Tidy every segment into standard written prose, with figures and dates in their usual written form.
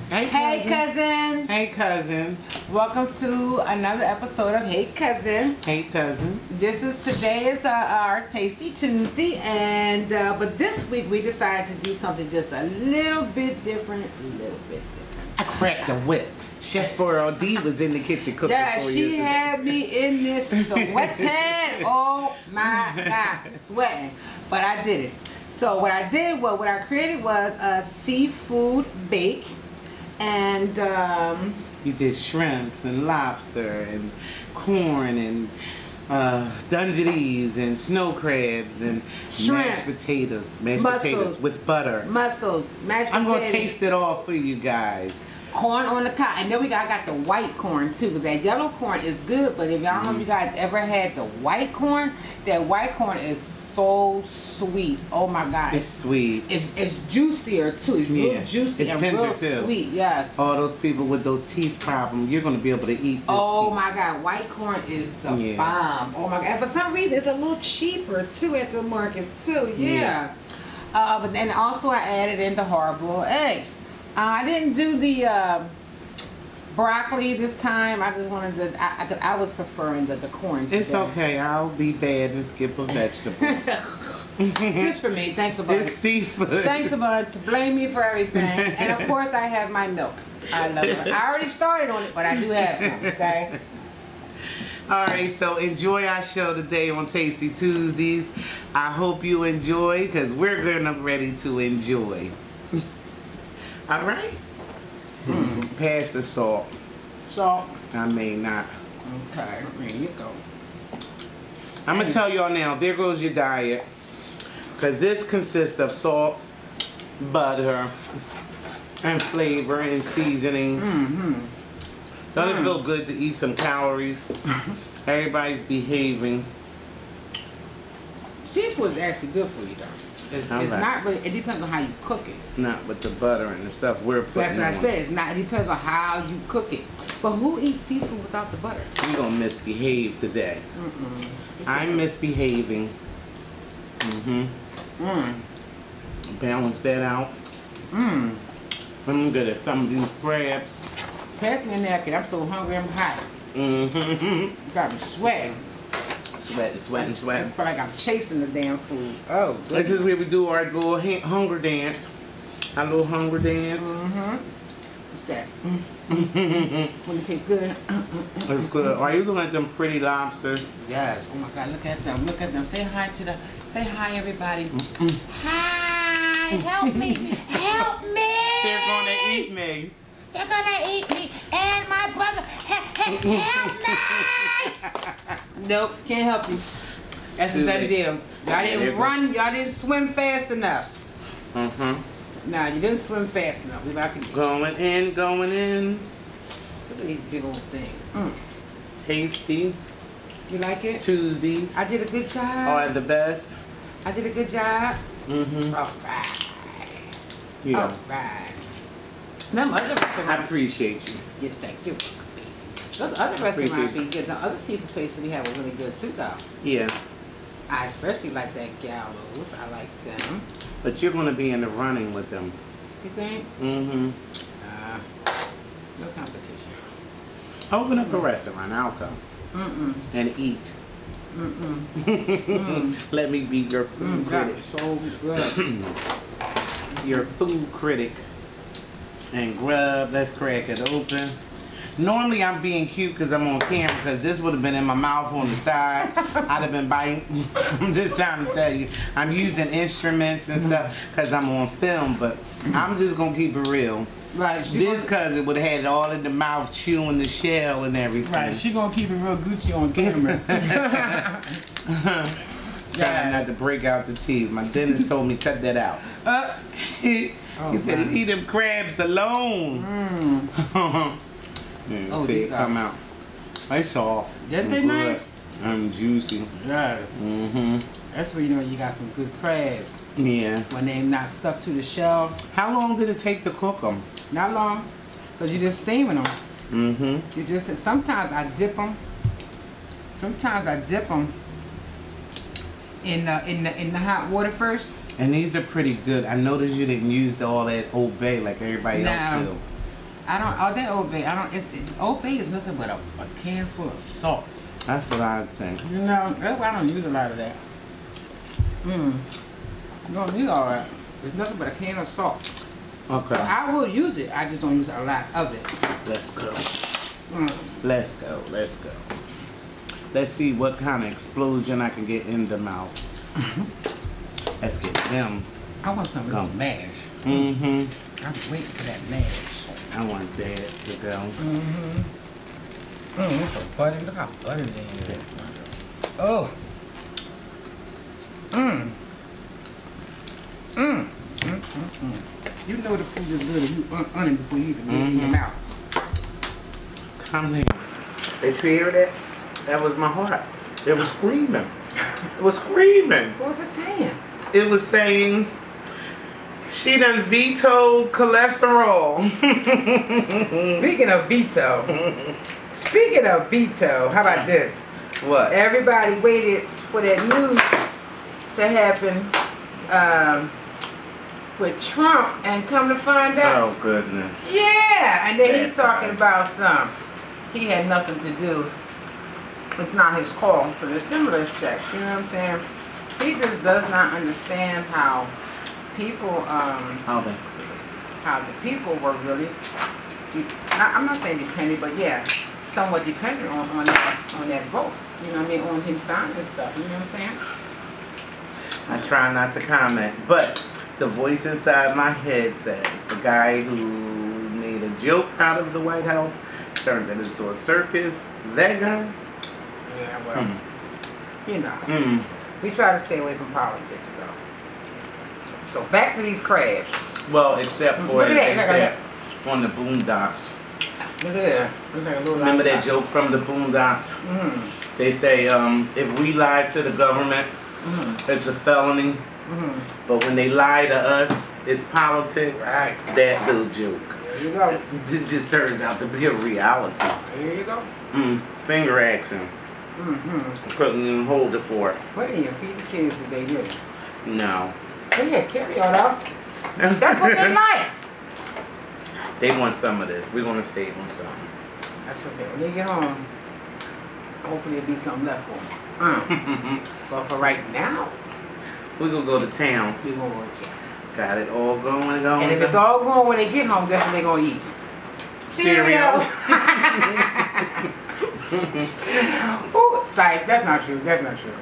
Hey cousin. Hey cousin. Welcome to another episode of Hey Cousin. Hey cousin. Today is our Tasty Tuesday, and but this week we decided to do something just a little bit different. I cracked the whip. Chef Burl D was in the kitchen cooking Yeah, for she you. had me in this sweating. Oh my God, sweating. But I did it. So what I did was, what I created was a seafood bake. And you did shrimps and lobster and corn and dungeonies and snow crabs and shrimp, mashed potatoes with butter. Mussels, mashed potatoes. I'm gonna taste it all for you guys. Corn on the cob, and then I got the white corn too. Cause that yellow corn is good, but if y'all know if you guys ever had the white corn, that white corn is so sweet. Oh my God, it's sweet. It's juicier too. It's real juicy. It's and tender real too. Sweet, yes. All those people with those teeth problems, you're gonna be able to eat this. Oh my God, white corn is the bomb. Oh my God, and for some reason it's a little cheaper too at the markets too. Yeah. But then also I added in the hard-boiled eggs. I didn't do the broccoli this time. I just wanted to. I was preferring the corn. Today. It's okay. I'll be bad and skip a vegetable. Just for me. Thanks a bunch. It's seafood. Thanks a bunch. Blame me for everything. And of course, I have my milk. I love it. I already started on it, but I do have some. Okay. All right. So enjoy our show today on Tasty Tuesdays. I hope you enjoy, because we're gonna ready to enjoy. All right. Pass the salt. Salt. I may not. Okay. There you go. I'm gonna tell y'all now. There goes your diet, because this consists of salt, butter, and flavor and seasoning. Doesn't it feel good to eat some calories? Everybody's behaving. Seafood is actually good for you, though. It's not really. It depends on how you cook it. Not with the butter and the stuff we're putting. That's what I said. It's not. It depends on how you cook it. But who eats seafood without the butter? We're gonna misbehave today. I'm misbehaving. Balance that out. I'm good at some of these crabs. Pass me a napkin. I'm so hungry. I'm hot. Got me sweating. Sweating. I feel like I'm chasing the damn food. Oh, goodness. This is where we do our little hunger dance. Our little hunger dance. What's that? When it tastes good. It's good. Are you looking at them pretty lobsters? Yes. Oh my God, look at them. Look at them. Say hi to the. Say hi, everybody. Hi. Help me. Help me. They're gonna eat me. They're gonna eat me and my brother. Help me. Nope, can't help you. That's a done deal. Y'all didn't run. Y'all didn't swim fast enough. Nah, you didn't swim fast enough. We about to Going in. Look at these big old things. Tasty. You like it? Tuesdays I did a good job. are the best. I did a good job. All right. Yeah. All right. Them other restaurants. I appreciate you. Yeah, thank you. Those other restaurants be good. The other seafood places we have are really good too, though. Yeah. I especially like that Gallows. I like them. But you're gonna be in the running with them. You think? No competition. Open up a restaurant. I'll come. And eat. Let me be your food critic. So good. Your food critic. And grub. Let's crack it open. Normally I'm being cute because I'm on camera, because this would have been in my mouth on the side. I'd have been biting. I'm just trying to tell you. I'm using instruments and stuff because I'm on film, but I'm just going to keep it real. Right. This cousin would have had it all in the mouth, chewing the shell and everything. Right. She going to keep it real Gucci on camera. Trying not to break out the teeth. My dentist told me cut that out. He said, leave them crabs alone. See it come out. They soft. Yes, they nice. And juicy. Yes. That's where you know you got some good crabs. Yeah. When they're not stuck to the shell. How long did it take to cook them? Not long, because you're just steaming them. You just, sometimes I dip them. Sometimes I dip them in the hot water first. And these are pretty good. I noticed you didn't use all that Old Bay like everybody else do. I don't. Oh, that Old Bay. I don't. Old Bay is nothing but a can full of salt. That's what I think. You know, that's why I don't use a lot of that. You don't need all that. It's nothing but a can of salt. Okay. So I will use it. I just don't use a lot of it. Let's go. Let's go. Let's go. Let's see what kind of explosion I can get in the mouth. Let's get them. I want some of this mash. I'm waiting for that mash. I want that to go. It's so buttery. Look how buttery it is. Oh. You know the food is good if you un it before you eat it in your mouth. Come here. Did you hear that? That was my heart. It was screaming. It was screaming. What was it saying? It was saying she done vetoed cholesterol. Speaking of veto, how about this? What? Everybody waited for that news to happen with Trump, and come to find out. Oh goodness. Yeah, and then That's he's talking right. about he had nothing to do. It's not his call for the stimulus check. You know what I'm saying? He just does not understand how people, Oh, that's good. how the people were really, I'm not saying dependent, but yeah, somewhat dependent on that vote. You know what I mean? On him signing stuff. You know what I'm saying? I try not to comment, but the voice inside my head says the guy who made a joke out of the White House turned it into a circus. That guy? Yeah, well, you know, we try to stay away from politics, though. So back to these crabs. Well, except for Look at as that, they look said at on the Boondocks. Look at that. Looks like a little Remember that lollipop. joke from the Boondocks? They say if we lie to the government, it's a felony. But when they lie to us, it's politics. Right. That little joke. There you go. It just turns out to be a reality. There you go. Finger action. Couldn't even hold it for it. What do you feed the kids today, do? No. They had cereal, though. That's what they like. They want some of this. We're going to save them some. That's okay. When they get home, hopefully there'll be something left for them. But for right now, We're going to go to town. we're going to work it. Got it all going. And if it's all going when they get home, guess what they're going to eat? Cereal. Ooh, psych. That's not true. That's not true.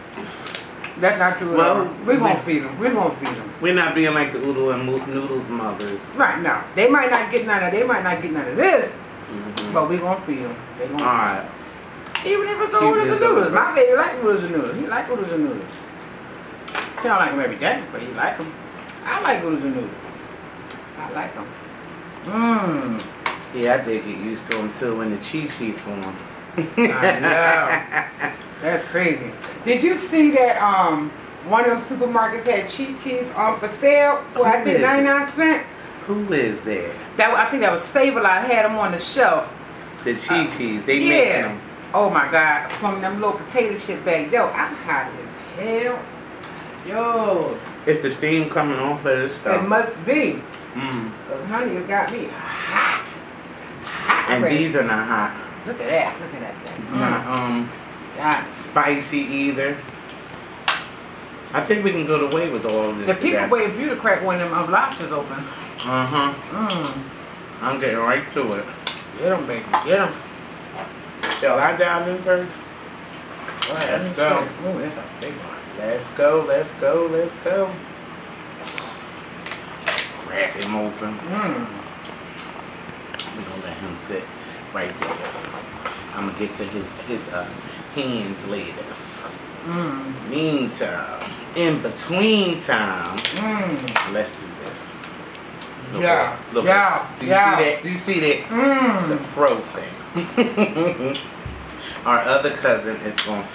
That's not true at Well, all. We're going to feed them. We're going to feed them. We're not being like the Oodle and Noodles mothers. Right, no. They might not get none of this, but we're going to feed them. They're gonna Alright. even if it's the Keep oodles this and noodles. up. My baby like oodles and noodles. He like oodles and noodles. He don't like them every day, but he like them. I like oodles and noodles. I like them. Yeah, I did get used to them too in the chi-chi form. I know. That's crazy. Did you see that one of them supermarkets had Chi-Chi's on for sale for I think 99 cents? Who is that? I think that was Save-A-Lot. Had them on the shelf. The chi-chis. They making them. Oh my God. From them little potato chip bags. Yo, I'm hot as hell. Yo. It's the steam coming off of this stuff. It must be. Cause honey, it got me hot. And already. these are not hot. Look at that. Look at that thing. Not God. spicy either. I think we can go away with all of this. The people today. wait for you to crack one of them lobsters open. I'm getting right to it. Get them, baby. Get them. Shall I dive in first? Let's go. Oh, that's a big one. Let's go. Let's go. Let's go. Let's crack him open. We're gonna let him sit right there. I'm gonna get to his hands later. Meantime, in between time, let's do this. Look at it. Look at it. Do you see that? Do you see that? It's a pro thing. Our other cousin is gonna.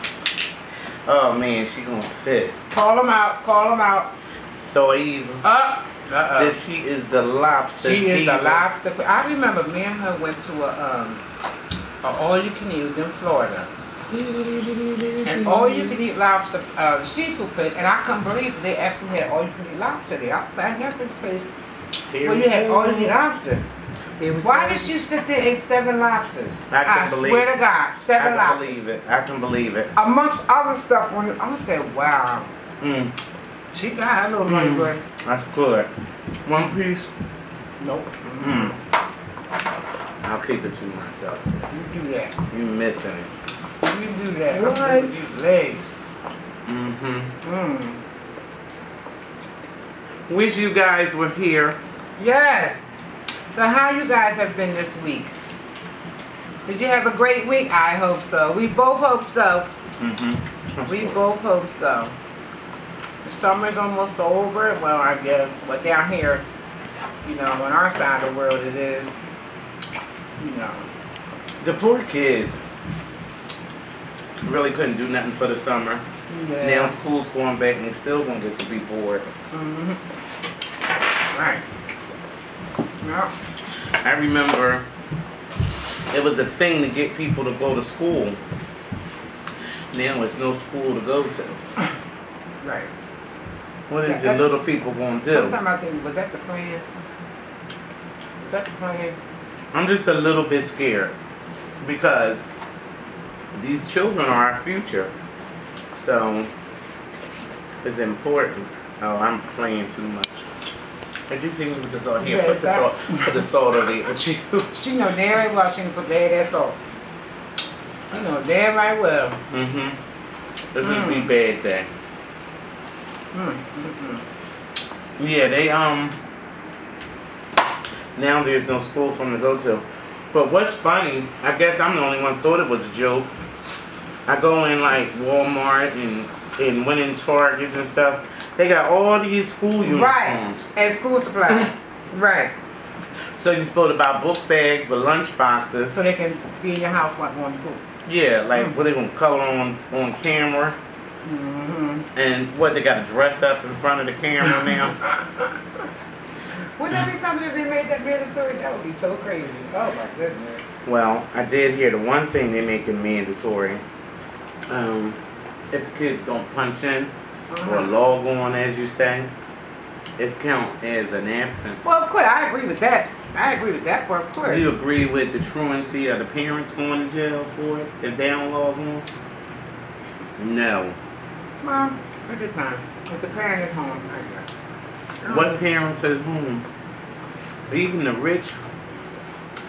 Oh man, she gonna fit. Call them out. Call them out. So evil. She is the lobster. She is diva. the lobster. I remember me and her went to a all-you-can-eat in Florida. And all-you-can-eat lobster, seafood place, and I couldn't believe they actually had all-you-can-eat lobster there. I had this place where you had all-you-can-eat lobster. Why did you sit there and eat 7 lobsters? I swear to God, 7 lobsters. I can believe it. I can believe it. Amongst other stuff, when I said, wow. Mm. She got a little money, but that's good. 1 piece? Nope. Mm. I'll keep it to myself. You do that. You missing it. You do that. What? Legs. Wish you guys were here. Yes. So how you guys have been this week? Did you have a great week? I hope so. We both hope so. We both hope so. The summer's almost over. Well, I guess. But down here, you know, on our side of the world it is. You know. The poor kids really couldn't do nothing for the summer. Yeah. Now school's going back and they still gonna get to be bored. Right. Yeah. I remember it was a thing to get people to go to school. Now it's no school to go to. Right. What is the little people gonna do? Sometimes I think, was that the plan? Was that the plan? I'm just a little bit scared because these children are our future. So it's important. Oh, I'm playing too much. Did you see me with the salt here? Put the salt over there with you. She know damn right well she can put that salt. You know damn right well. This would be bad thing. Yeah, they now there's no school for them to go to. But what's funny, I guess I'm the only one thought it was a joke. I go in like Walmart and went in Targets and stuff. They got all these school uniforms. Right. And school supplies. Right. So you're supposed to buy book bags with lunch boxes. So they can be in your house while going to school. Yeah, like what they gonna color on camera. And what, they gotta dress up in front of the camera now. Wouldn't that be something if they made that mandatory? That would be so crazy. Oh my goodness. Well, I did hear the one thing they make it mandatory. If the kids don't punch in or log on, as you say, it's count as an absence. Well, of course, I agree with that. I agree with that part, of course. Do you agree with the truancy of the parents going to jail for it if they don't log on? No. Well, it depends. If the parent is home, I guess. What parents is home? Even the rich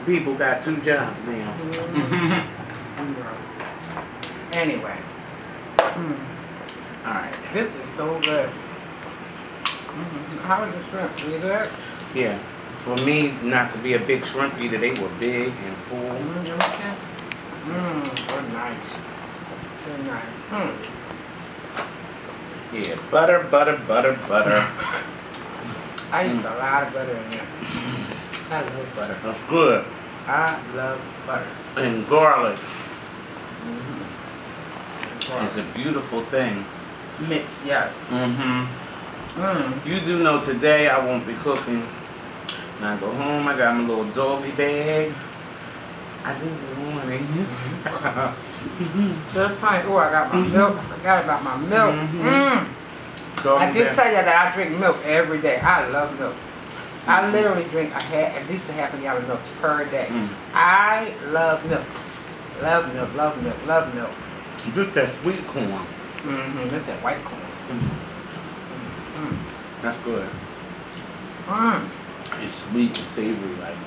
people got 2 jobs now. Anyway. Alright, this is so good. How is the shrimp? Really good? Yeah. For me, not to be a big shrimp eater, they were big and full. They're nice. They're nice. Yeah, butter. I use a lot of butter in there. I love butter. That's good. I love butter. And garlic. It's a beautiful thing. Mix, yes. You do know today I won't be cooking. When I go home, I got my little doggy bag. I just want it. Just fine. Oh, I got my milk. I forgot about my milk. I just tell you that I drink milk every day. I love milk. I literally drink at least a half a gallon of milk per day. I love milk. Love milk, love milk, love milk. Just that sweet corn. Just that white corn. That's good. It's sweet and savory like.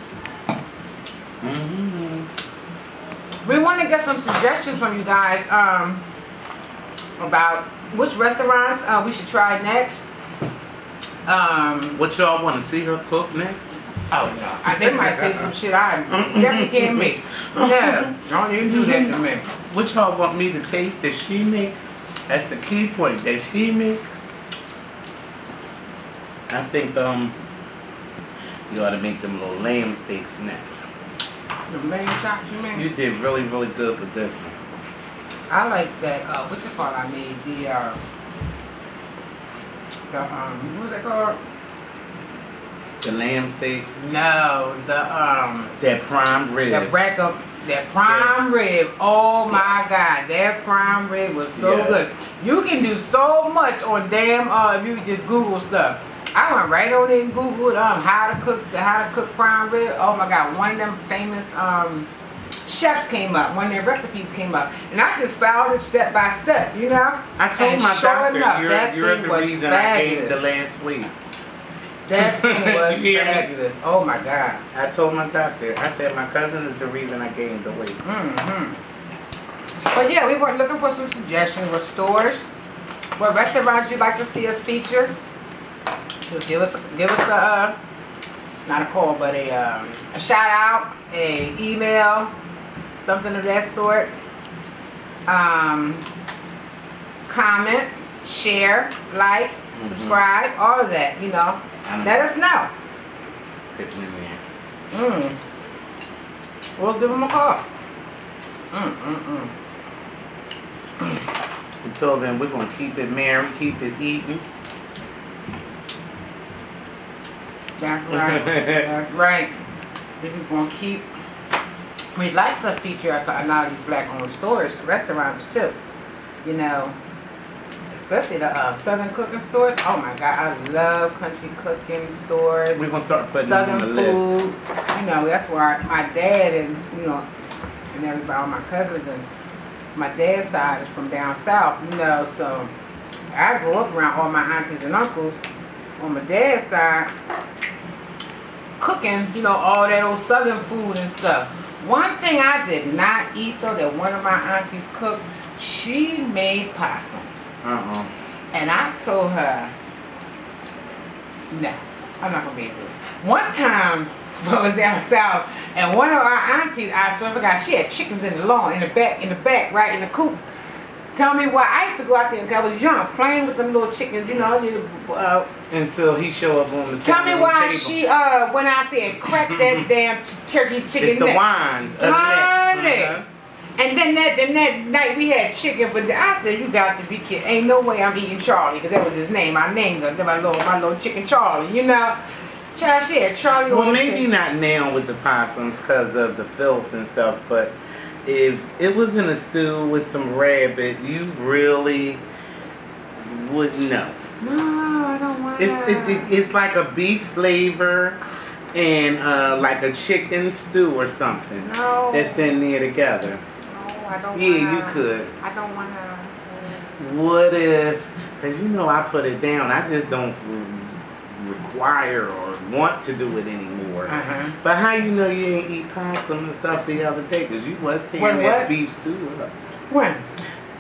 We want to get some suggestions from you guys about which restaurants we should try next. What y'all want to see her cook next? Oh no, they might say some shit I definitely can't make. No, don't even do that to me. What y'all want me to taste that she make? That's the key point, that she make. I think you ought to make them little lamb steaks next. The lamb chops, you mean? You did really, really good with this one. I like that. What's it called? I made what's it called? The lamb steaks. No, that prime rib. That prime rib. Oh my God, that prime rib was so good. You can do so much on damn if you just Google stuff. I went right on there and Googled how to cook prime rib. Oh my God, one of them famous chefs came up, one of their recipes came up, and I just followed it step by step, you know. I told my doctor, you're the reason fabulous. I gained the last weight. That thing was fabulous. Oh my God. I told my doctor, I said my cousin is the reason I gained the weight. But yeah, we were looking for some suggestions for stores, what restaurants you'd like to see us feature. Just give us a not a call, but a shout out, a email, something of that sort. Comment, share, like, subscribe, all of that, you know. Let us know. We'll give them a call. Until then, we're going to keep it merry, keep it eating. That's right. That's right. We're going to keep. We'd like to feature a lot of these black-owned stores, restaurants too. You know, especially the Southern cooking stores. Oh my God, I love country cooking stores. We're going to start putting Southern them on the food. list. You know, that's where my dad and, you know, and everybody, all my cousins and my dad's side is from down south, you know, so I grew up around all my aunties and uncles on my dad's side cooking, you know, all that old Southern food and stuff. One thing I did not eat though that one of my aunties cooked, she made possum. And I told her, no, I'm not gonna be able to do it. One time I was down south and one of our aunties, I swear to God, she had chickens in the lawn, in the back, right in the coop. Tell me why I used to go out there because I was young, playing with them little chickens, you know. Until he showed up on the tell me why table. She went out there and cracked that damn turkey chicken neck. It's the wine. Honey. And then that night we had chicken for dinner. I said, you got to be kidding. Ain't no way I'm eating Charlie, because that was his name. I named him, my little chicken Charlie, you know. Child, she had Charlie. Well, maybe not now with the possums because of the filth and stuff, but if it was in a stew with some rabbit, you really wouldn't know. No, I don't want it's like a beef flavor and like a chicken stew or something. No. That's in there together. No, I don't Yeah, you could. I don't want to. What if, because you know I put it down, I just don't require or want to do it anymore. But how you know you ain't eat possum and stuff the other day? Because you was tearing that beef stew up. When? On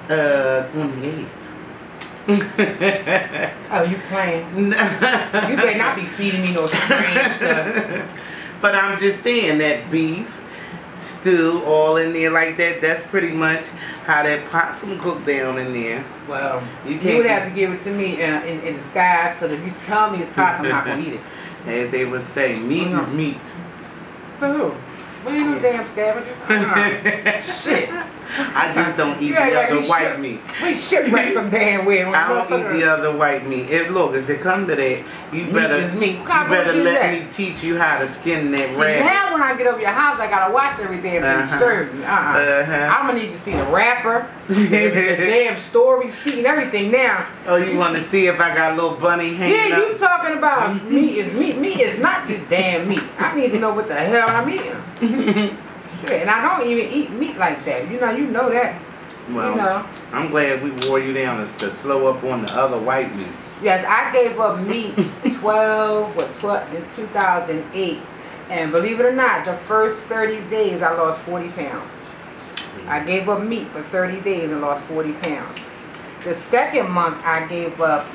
the 8th. Oh, you playing? You better not be feeding me no strange stuff. But I'm just saying that beef stew all in there like that, that's pretty much how that possum cooked down in there. Well, you would have to give it to me in disguise, because if you tell me it's possum, I'm not going to eat it. As they would say, meat is meat. For who? We ain't no damn scavengers. Shit. I just don't eat the other white meat. We shipwreck some damn way. I don't eat the other white meat. If it comes to that, you better let me teach you how to skin that rabbit. Now when I get over your house, I gotta watch everything you serve me. I'm gonna need to see the wrapper, the damn story, seeing everything now. Oh, you want to see if I got a little bunny hanging up? Yeah, you talking about meat is meat. Meat is not just damn meat. I need to know what the hell I'm eating. And I don't even eat meat like that. You know that. Well, you know. I'm glad we wore you down to slow up on the other white meat. Yes, I gave up meat 12 in 2008. And believe it or not, the first 30 days I lost 40 pounds. I gave up meat for 30 days and lost 40 pounds. The second month I gave up,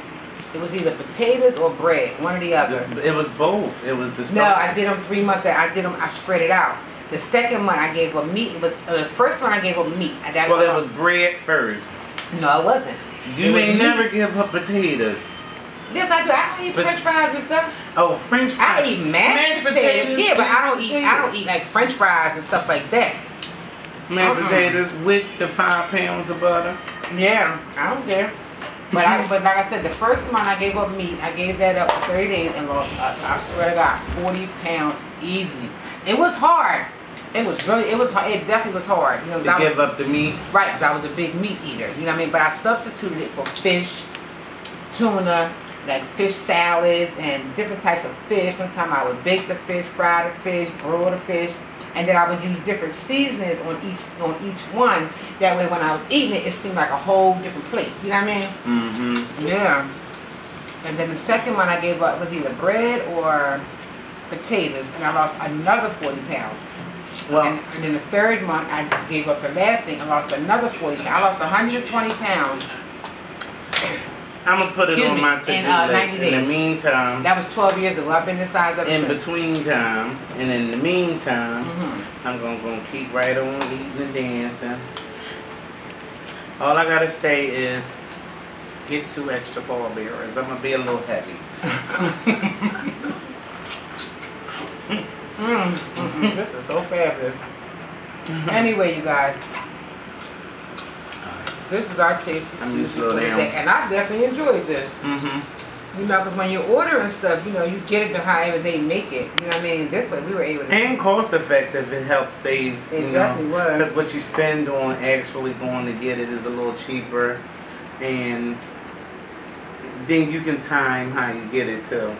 it was either potatoes or bread, one or the other. It was both. It was the stuff. No, I did them 3 months. I spread it out. The second one I gave up meat. It was the first one I gave up meat. Well, it was bread first. No, it wasn't. You may never give up potatoes. Yes, I do. I don't eat French fries and stuff. Oh, French fries. I eat mashed potatoes. Yeah, but I don't eat like French fries and stuff like that. Mashed potatoes with the 5 pounds of butter. Yeah, I don't care. But like I said, the first month I gave up meat. I gave that up for 30 days and lost. I swear to God, 40 pounds easy. It was hard. It was hard. It definitely was hard. You know, to give up the meat? Right, because I was a big meat eater. You know what I mean? But I substituted it for fish, tuna, like fish salads and different types of fish. Sometimes I would bake the fish, fry the fish, broil the fish, and then I would use different seasonings on each one. That way, when I was eating it, it seemed like a whole different plate. You know what I mean? Mm-hmm. Yeah. And then the second one I gave up was either bread or potatoes, and I lost another 40 pounds. Well, and then the third month I gave up the last thing, I lost another 40 pounds. I lost 120 pounds. I'm gonna put it on my to-do list. In the meantime, that was 12 years ago. I've been this size ever since. Between time, and in the meantime, I'm gonna keep right on eating and dancing. All I gotta say is, get 2 extra pallbearers. I'm gonna be a little heavy. This is so fabulous. Anyway, you guys, this is our tasty Tuesday for today, and I definitely enjoyed this. You know, because when you're ordering stuff, you know, you get it to however they make it. You know what I mean? This way we were able to. And cost effective, it helps save. It definitely was. Because what you spend on actually going to get it is a little cheaper, and then you can time how you get it too.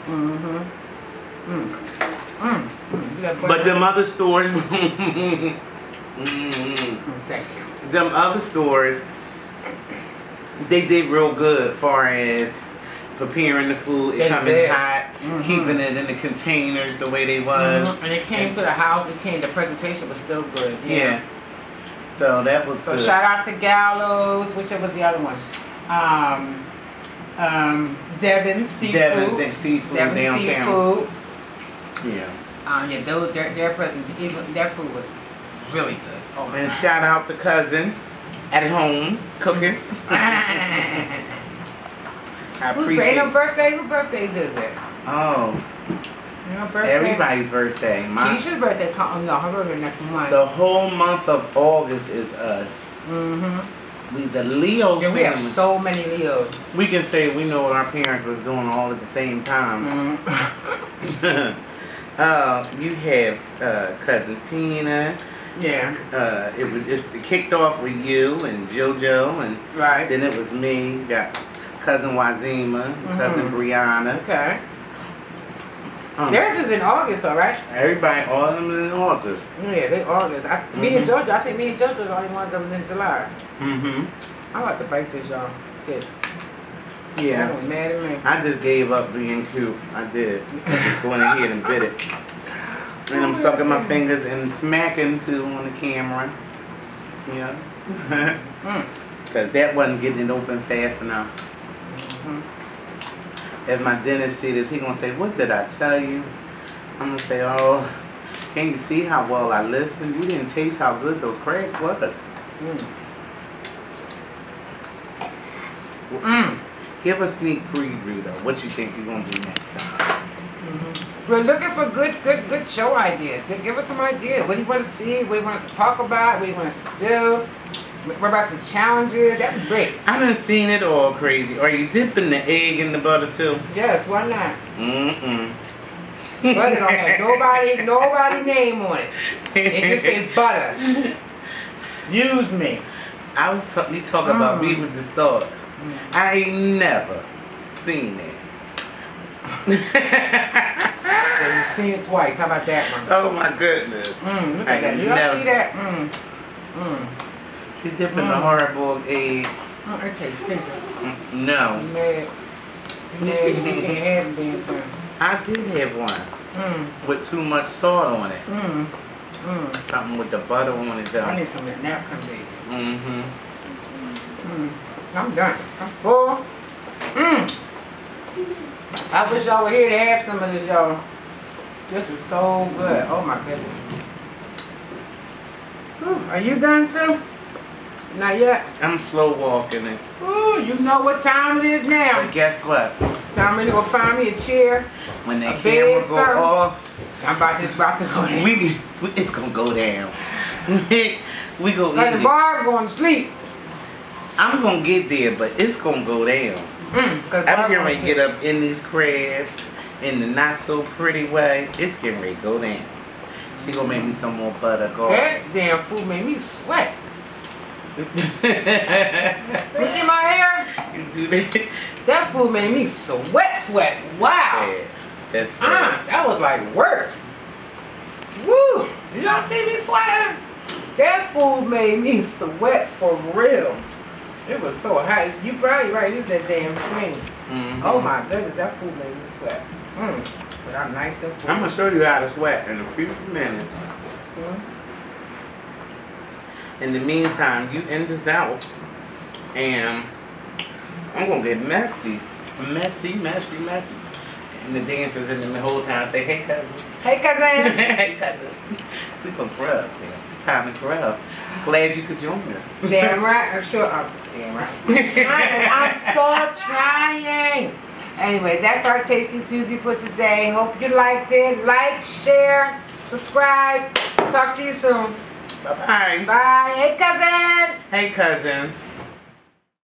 But them other stores, thank you. Them other stores, they did real good far as preparing the food, it coming hot, keeping it in the containers the way they was. And it came to the house, the presentation was still good. Yeah. So that was good. So shout out to Gallows, whichever was the other one. Devon's Seafood. Devon's Seafood downtown. Yeah. Yeah, their food was really good. Oh my and God. Shout out to Cousin at home cooking. I appreciate Whose birthdays is it? Oh. Your birthday? Everybody's birthday. Keisha's birthday. Her birthday next month. The whole month of August is us. We the Leo family. We have so many Leos. We can say we know what our parents was doing all at the same time. You have Cousin Tina. Yeah. It kicked off with you and JoJo, and then it was me. You got Cousin Wazima, Cousin Brianna. Okay. Theirs is in August, though, right? Everybody, all of them is in August. Yeah, they August. Me and JoJo, I think me and JoJo are the only ones that was in July. I like to bite this, y'all. Good. Yeah. That was mad at me. I just gave up being cute. I did. I just going ahead and bit it. And I'm sucking my fingers and smacking too on the camera. Yeah. Because that wasn't getting it open fast enough. If my dentist see this, he gonna say, "What did I tell you?" I'm gonna say, "Oh, can you see how well I listened? You didn't taste how good those crabs was." Give a sneak preview though. What you think you're gonna do next time? We're looking for good show ideas. Give us some ideas. What do you want to see? What do you want us to talk about? What do you want us to do? What about some challenges? That'd be great. I done seen it all crazy. Are you dipping the egg in the butter too? Yes, why not? Butter don't have nobody name on it. It just says butter. Use me. I was we talking about me with the salt. I ain't never seen it. Well, you've seen it twice. How about that one? Oh my goodness. Look at that. You don't see that? She's dipping the hard-boiled egg. Okay, No. You mad? You didn't have the damn thing. I did have one. With too much salt on it. Something with the butter on it though. I need some of that napkin, baby. I'm done. I'm full. I wish y'all were here to have some of this, y'all. This is so good. Oh my goodness. Are you done too? Not yet. I'm slow walking it. Ooh, you know what time it is now. But guess what? Time to go find me a chair. When that camera go off, I'm about to go down. It's gonna go down. we go. Like the Barb going to sleep. I'm gonna get there, but it's gonna go down. I'm getting ready to get up in these crabs in the not so pretty way. It's getting ready to go down. She gonna make me some more butter garlic. That damn food made me sweat. You see my hair? You do that. That food made me sweat. Wow. Yeah, that's right. That was like work. Woo! Did y'all see me sweating? That food made me sweat for real. It was so hot. You probably right. It's that damn thing. Oh my goodness, that food made me sweat. But I'm nice and full. I'm gonna show you how to sweat in a few minutes. In the meantime, you end this out, and I'm gonna get messy. Messy. And the dancers in the whole time say, hey cousin. Hey cousin. Hey cousin. We gonna grub, man. It's time to grub. Glad you could join us. Damn right. I'm sure. Damn right. I'm so trying. Anyway, that's our Tasty Tuesday for today. Hope you liked it. Like, share, subscribe. Talk to you soon. Bye-bye. Bye. Hey cousin. Hey cousin.